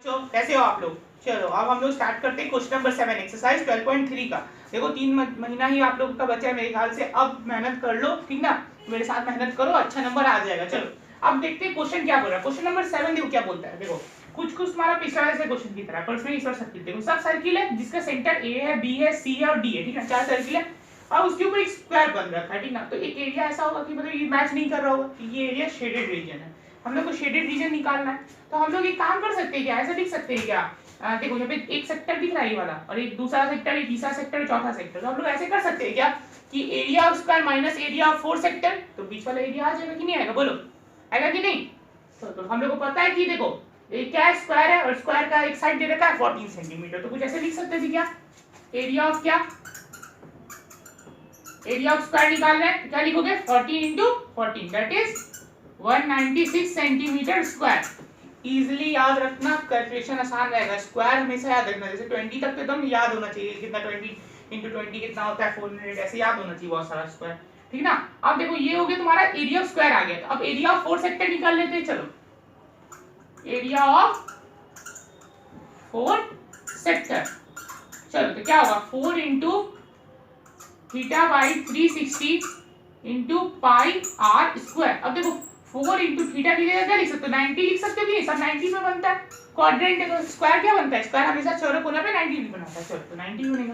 तो कैसे हो आप लोग? चलो अब हम लोग स्टार्ट करते हैं क्वेश्चन नंबर 7 एक्सरसाइज 12.3 का। देखो 3 महीना ही आप लोगों का बचा है मेरे ख्याल से, अब मेहनत कर लो, ठीक ना? मेरे साथ मेहनत करो, अच्छा नंबर आ जाएगा। चलो अब देखते हैं क्वेश्चन क्या बोल रहा है। क्वेश्चन नंबर 7 देखो क्या बोलता है। देखो कुछ कुछ तुम्हारा पिछला ऐसे क्वेश्चन की तरह, पर उसमें इस बार सर्किल देखो, सब सर्किल है जिसका सेंटर ए है, बी है, सी है और डी है, ठीक है? 4 सर्किल है। अब उसके ऊपर एक स्क्वायर बन रखा है, ठीक ना? तो एक एरिया ऐसा होगा कि मतलब ये मैच नहीं कर रहा होगा, ये एरिया शेडेड रीजन है, हम लोग को शेडेड रीजन निकालना है। तो हम लोग एक काम कर सकते हैं क्या, ऐसा लिख सकते हैं क्या? देखो यहाँ पे एक सेक्टर दिख रहा है ये वाला, और एक दूसरा सेक्टर, एक तीसरा सेक्टर, चौथा सेक्टर। तो हम लोग ऐसे कर सकते हैं क्या कि area of square minus area of 4 sector, तो बीच वाला एरिया आ जाएगा कि नहीं आएगा? बोलो आएगा कि नहीं? तो हम लोग को पता है कि देखो ये क्या है, स्क्वायर है, और स्क्वायर का एक साइड दे रखा है 14 सेंटीमीटर। तो कुछ ऐसे लिख सकते थे क्या, एरिया ऑफ क्या, एरिया ऑफ स्क्वायर निकाल रहे हैं, क्या लिखोगे? 14 into 14 that is 196 centimetre square. Easily याद रखना, कैलकुलेशन आसान रहेगा। स्क्वायर हमेशा याद रखना, जैसे 20 तक तो एकदम याद होना चाहिए, कितना 20 इंटू 20 कितना होता है 400, ऐसे याद होना चाहिए बहुत सारा स्क्वायर, ठीक ना? अब देखो ये हो गया तुम्हारा एरिया ऑफ स्क्वायर आ गया। तो अब एरिया ऑफ 4 सेक्टर निकाल लेते हैं। चलो एरिया ऑफ 4 सेक्टर, चलो तो क्या होगा 4 into theta by 360 into pi R square. अब देखो 4 इंटू थीटा की जगह क्या लिख सकते हो, 90 लिख सकते हो कि सब 90 में बनता है। क्वाड्रेंट है तो स्क्वायर क्या बनता है, स्क्वायर हमेशा चौरस कोना पे 90 भी बनाता है। चलो तो 90 बनेगा।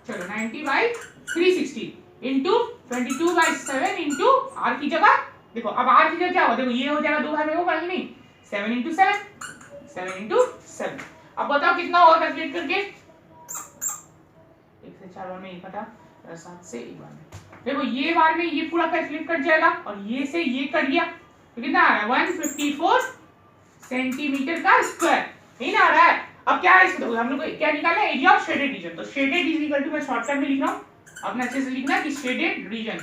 चलो 90 बाई 360 इंटू 22/7 इंटू आर की जगह, देखो अब आर की जगह क्या होगा, देखो ये हो जाएगा, 2 भाग में होगा कि नहीं, 7 इंटू 7, 7 इंटू 7। अब बताओ कितना होगा कैलकुलेट करके, 1 से 4 बार में 1 घटा, 7 से 1 बार में। देखो ये बार में ये पूरा कैलकुलेट कट जाएगा, और ये से ये कट गया, तो कितना आ रहा है 154 सेंटीमीटर का स्क्वायर, नहीं ना आ रहा है? अब क्या है इसको, हम लोग को क्या निकालना है, एरिया ऑफ शेडेड रीजन। तो शेडेड इज इक्वल टू, मैं शॉर्टकट में लिख रहा हूं, अपने अच्छे से लिखना कि shaded region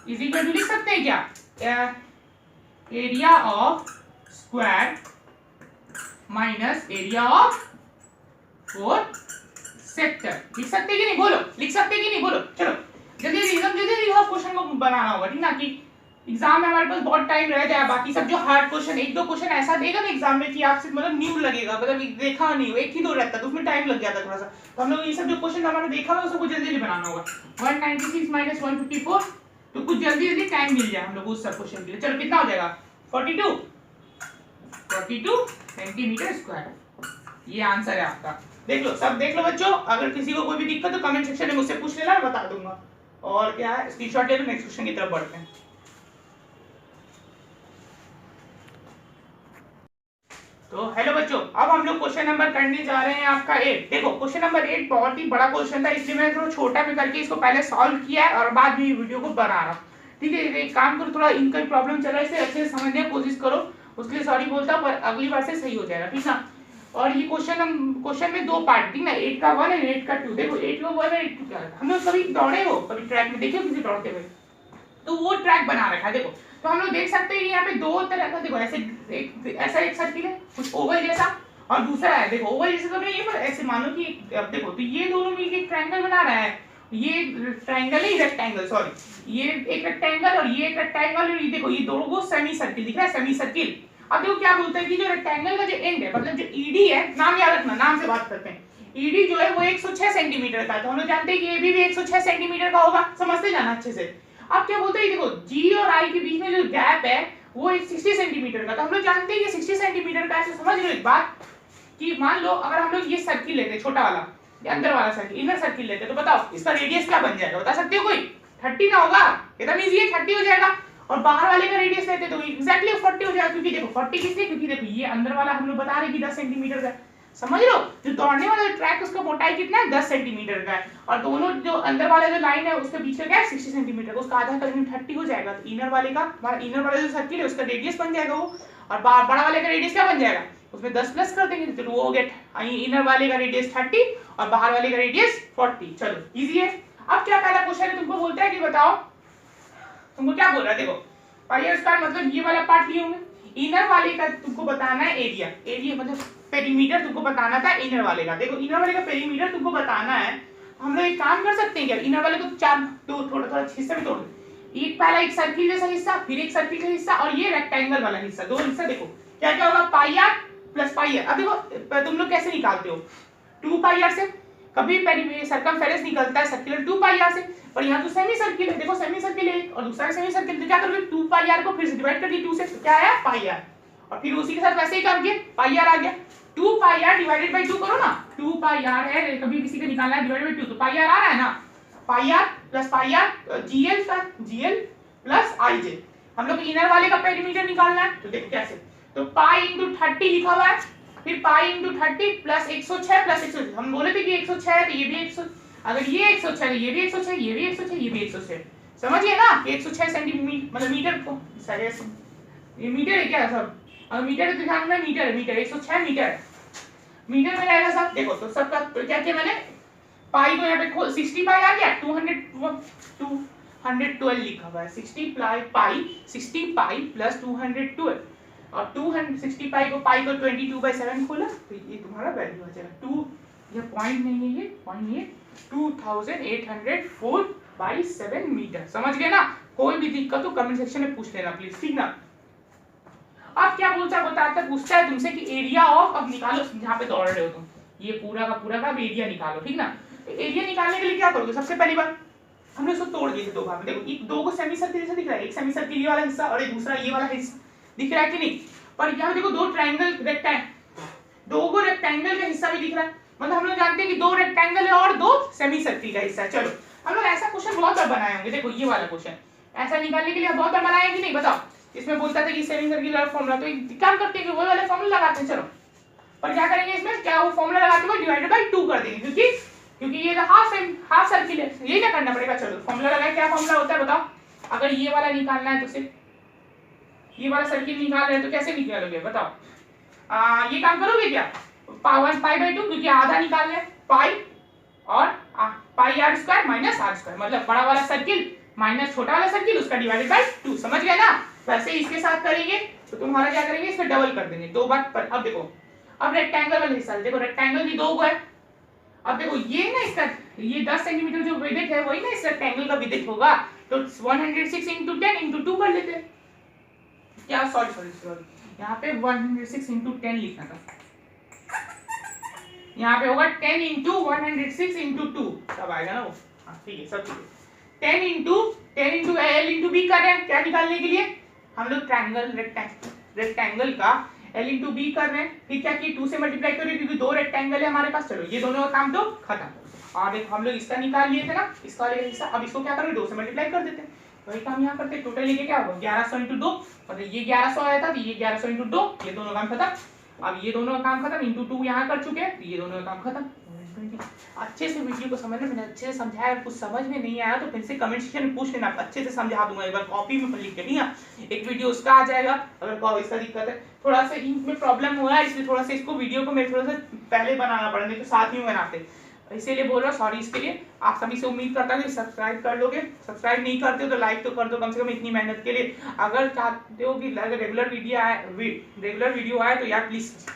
is equal to, लिख सकते हैं क्या, area of square minus area of 4 sector. लिख सकते कि नहीं, बोलो लिख सकते कि नहीं, बोलो। चलो जल्दी जल्दी क्वेश्चन को बनाना होगा, ठीक ना? कि एग्जाम में हमारे पास बहुत टाइम रह जाए, बाकी सब जो हार्ड क्वेश्चन, एक दो क्वेश्चन ऐसा देगा ना एग्जाम में कि आपसे मतलब न्यू लगेगा, मतलब देखा नहीं हो, एक ही दो रहता तो उसमें टाइम लग जाता थोड़ा सा। तो हम लोग ये सब जो क्वेश्चन हमारे देखा हुआ उसको जल्दी जल्दी बनाना होगा। 196 माइनस 154, तो कुछ जल्दी जल्दी टाइम मिल जाए हम लोग उस सब क्वेश्चन के लिए। चलो कितना हो जाएगा, 42 सेंटीमीटर स्क्वायर, ये आंसर है आपका। देख लो, सब देख लो बच्चों, अगर किसी को कोई भी दिक्कत हो कमेंट सेक्शन में मुझसे पूछ लेना, मैं बता दूंगा। और क्या है, स्क्रीनशॉट ले लो, नेक्स्ट क्वेश्चन की तरफ बढ़ते हैं। तो हेलो बच्चों, अब हम लोग क्वेश्चन नंबर करने जा रहे हैं आपका 8। देखो क्वेश्चन नंबर 8 बहुत ही बड़ा क्वेश्चन था, इसलिए मैंने थोड़ा छोटा में करके इसको पहले सॉल्व किया है और बाद में वीडियो को बना रहा हूँ, ठीक है? एक काम करो, थोड़ा इनका प्रॉब्लम चल रहा है, इसे अच्छे से समझने की कोशिश करो, उसके लिए सॉरी बोलता हूँ, पर अगली बार से सही हो जाएगा, ठीक ना? और ये क्वेश्चन में 2 पार्ट, ठीक ना? 8 का 1 है, 8 का 2। देखो 8 का 1 है, 8 का 2 क्या है, हम लोग कभी दौड़े हो, कभी ट्रैक में देखे हो किसी दौड़ते हुए, तो वो ट्रैक बना रखा है। देखो तो हम लोग देख सकते हैं यहाँ पे 2 तरह का, देखो ऐसा एक सर्किल है कुछ ओवल जैसा, और दूसरा है देखो ओवल जैसा, तो नहीं ये पर ऐसे मानो कि अब देखो तो ये दोनों मिलकर एक ट्रायंगल बना रहा है, ये ट्रायंगल है, रेक्टेंगल, सॉरी ये एक रेक्टेंगल और ये एक रेक्टेंगल, और ये देखो ये दोनों को सेमी सर्किल दिख रहा है, सेमी सर्किल। अब देखो क्या बोलता है कि जो रेक्टेंगल का जो एंड है, मतलब जो ईडी है, नाम याद रखना, नाम से बात करते हैं, ईडी जो है वो 106 सेंटीमीटर का है, तो हम लोग जानते हैं कि एबी भी 106 सेंटीमीटर का होगा, समझते जाना अच्छे से। अब क्या बोलते हैं, देखो जी और आई के बीच में जो गैप है वो 60 सेंटीमीटर का, तो हम लोग जानते हैं कि 60 सेंटीमीटर का है। तो समझ लो एक बात कि मान लो अगर हम लोग ये सर्किल लेते, छोटा वाला, ये अंदर वाला सर्किल, इनर सर्किल लेते, तो बताओ इसका रेडियस क्या बन जाएगा, बता सकते हो कोई? 30 ना होगा, एकदम इजी है, 30 हो जाएगा। और बाहर वाले का रेडियस लेते तो एग्जैक्टली 40 हो जाएगा, क्योंकि देखो 40 किसलिए, क्योंकि देखो ये अंदर वाला हम लोग बता रहे कि 10 सेंटीमीटर का, समझ लो जो दौड़ने वाला ट्रैक उसका मोटाई कितना है, 10 सेंटीमीटर का है, और दोनों जो अंदर वाला जो लाइन है उसके बीच का क्या है, 60 सेंटीमीटर का, उसका आधा करीबन 30 हो जाएगा। तो इनर वाले का, हमारा इनर वाला जो सर्किल है उसका रेडियस बन जाएगा वो, और बड़ा वाले का रेडियस क्या बन जाएगा, उसमें 10 प्लस कर देंगे तो वो हो गया, इनर वाले का रेडियस 30 और बाहर वाले का रेडियस 40। चलो इजी है। अब क्या पहला क्वेश्चन है, तुमको बोलता है कि बताओ, तुमको क्या बोल रहा है, देखो पाई आर स्क्वायर मतलब ये वाला पार्ट लिए होंगे, इनर वाले का तुमको बताना है एरिया, एरिया मतलब पेरीमीटर तुमको बताना था इनर वाले का। देखो इनर वाले का पेरीमीटर तुमको बताना है, हम लोग एक काम कर सकते हैं क्या, इनर वाले को चार दो थोड़ा थोड़ा हिस्से में तोड़ दो, एक पहला एक सर्किल जैसा हिस्सा, फिर एक सर्किल का हिस्सा, और ये रेक्टेंगल वाला हिस्सा, दो हिस्सा। देखो क्या क्या होगा, पाई आर पाई आर। अब देखो तुम लोग कैसे निकालते हो 2 पाई आर से, कभी सर्कमफेरेंस निकलता है सर्कुलर 2 पाई आर से, पर यहाँ तो सेमी सर्किल है, देखो सेमी सर्किल है और दूसरा सेमी सर्किल, तो क्या करोगे 2 पाई आर को फिर से डिवाइड कर दिए 2 से, तो क्या आया पाई आर, और फिर उसी के साथ वैसे ही करके पाई आर आ गया। 2 पाई आर डिवाइडेड बाई 2 करो ना, 2 पाई आर है, कभी किसी का निकालना है डिवाइडेड बाई 2 तो पाई आर आ रहा है ना, pi R plus pi R GL का जीएल प्लस आईजे। हम लोग इनर वाले का पेरीमीटर निकालना है, तो देखो कैसे, तो पाई इंटू 30 लिखा हुआ है, फिर पाई इंटू 30 प्लस 106 प्लस 106, हम बोले थे कि 106 है तो ये भी 100, अगर ये 106 है ये भी 106, ये भी 106, ये भी 106, समझिए ना, 106 सेंटीमीटर मतलब मीटर को सही, ये मीटर है क्या सब, अगर मीटर है तो ध्यान में मीटर है, मीटर 106 मीटर मीटर में रहेगा सब। देखो तो सबका क्या किया मैंने, पाई को यहाँ पे 60 पाई आ गया, 212 लिखा हुआ है, 60 पाई प्लस 212 और 260 पाई को 22/7 खोला तो ये तुम्हारा वैल्यू आ जाएगा 2, ये पॉइंट नहीं है, ये पॉइंट नहीं है, 2804/7 मीटर। समझ गए ना, कोई भी दिक्कत हो कमेंट सेक्शन में पूछ लेना प्लीज, ठीक ना। अब क्या बताता पूछता है तुमसे कि एरिया ऑफ, अब निकालो जहाँ पे दौड़ रहे हो तुम, ये पूरा का एरिया निकालो, ठीक ना। तो एरिया निकालने के लिए क्या करोगे, सबसे पहली बार हम लोग इसको तोड़ दिए थे दो भाग में, देखो एक दो को सेमी सर्किल जैसा दिख रहा है, एक सेमी सर्किल ये वाला हिस्सा और एक दूसरा ये वाला हिस्सा दिख रहा है कि नहीं, पर यहाँ देखो दो ट्रायंगल दो को रेक्टेंगल का हिस्सा भी दिख रहा है, मतलब हम लोग जानते हैं कि दो रेक्टेंगल है और दो सेमी सर्किल का हिस्सा है। चलो हम लोग ऐसा क्वेश्चन बहुत बार बनाए होंगे, देखो ये वाला क्वेश्चन ऐसा निकालने के लिए बहुत बार बनाया कि नहीं बताओ, इसमें बोलता था कि सेमी सर्कुलर फॉर्मूला, तो काम करते हैं कि वो वाला फॉर्मूला लगाते हैं, चलो पर क्या करेंगे इसमें, क्या वो फॉर्मूला लगाते हुए डिवाइडेड बाय 2 कर देंगे, क्योंकि ये हाफ सर्किल है, ये क्या करना पड़ेगा, चलो फॉर्मूला लगाए, क्या फॉर्मूला होता है बताओ, अगर ये वाला निकालना है तो सिर्फ ये वाला सर्किल निकाल रहे हैं तो कैसे निकालोगे बताओ, ये काम करोगे क्या, पावर पाई बाई 2, क्योंकि आधा निकाल रहे हैं पाई और pi R square minus R square, मतलब बड़ा वाला सर्किल माइनस छोटा वाला सर्किल उसका डिवाइडेड बाय 2, समझ गए ना। वैसे इसके साथ करेंगे तो तुम्हारा क्या करेंगे, इसमें डबल कर देंगे दो बार पर। अब देखो अब रेक्टेंगल वाला हिस्सा, देखो रेक्टेंगल भी दो को है, अब देखो ये ना इसका ये 10 सेंटीमीटर जो विड्थ है वही ना इस रेक्टेंगल का विड्थ होगा, तो 106 × 10 × 2 कर लेते हैं, क्या सॉरी यहाँ पे 106 × 10 लिखना था, यहाँ पे होगा 10 × 106 × 2 तब आएगा ना वो, हाँ ठीक है सब ठीक है, 10 × L × B कर रहे हैं, क्या निकालने के लिए हम लोग ट्रायंगल रेक्टेंगल का L × B कर रहे हैं, फिर क्या किए 2 से मल्टीप्लाई करें क्योंकि दो रेक्टेंगल है हमारे पास, चलो ये दोनों का काम तो खत्म। और एक हम लोग इसका निकाल लिए थे ना, इसका वाला हिस्सा, अब इसको क्या करेंगे 2 से मल्टीप्लाई कर देते हैं, वही काम यहाँ करते हैं, टोटल लेके क्या होगा 1100 × 2, मतलब ये 1100 आया था तो ये 1100 × 2, ये दोनों काम खत्म। अब ये दोनों का काम खत्म, × 2 यहाँ कर चुके हैं, तो ये दोनों का काम खत्म। अच्छे से वीडियो को समझना, मैंने अच्छे से समझाया, कुछ समझ में नहीं आया तो फिर से कमेंट सेक्शन में पूछ लेना, अच्छे से समझा दूंगा, एक बार कॉपी में लिख के, ठीक है, एक वीडियो उसका आ जाएगा, अगर इसका दिक्कत है, थोड़ा सा इंक में प्रॉब्लम हो रहा है इसलिए थोड़ा सा इसको वीडियो को मैं थोड़ा सा पहले बनाना पड़ा, नहीं तो साथ ही में बनाते, इसीलिए बोल रहा हूँ सॉरी इसके लिए। आप सभी से उम्मीद करता हूँ कि सब्सक्राइब कर लोगे, सब्सक्राइब नहीं करते हो तो लाइक तो कर दो कम से कम इतनी मेहनत के लिए, अगर चाहते हो कि रेगुलर वीडियो आए तो यार प्लीज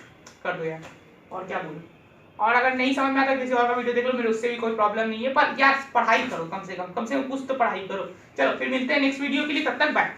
कर दो यार, और क्या बोलूं, और अगर नहीं समझ में आता किसी और का वीडियो देख लो, मेरे उससे भी कोई प्रॉब्लम नहीं है, पर यार पढ़ाई करो कम से कम कुछ तो पढ़ाई करो। चलो फिर मिलते हैं नेक्स्ट वीडियो के लिए, तब तक बाय।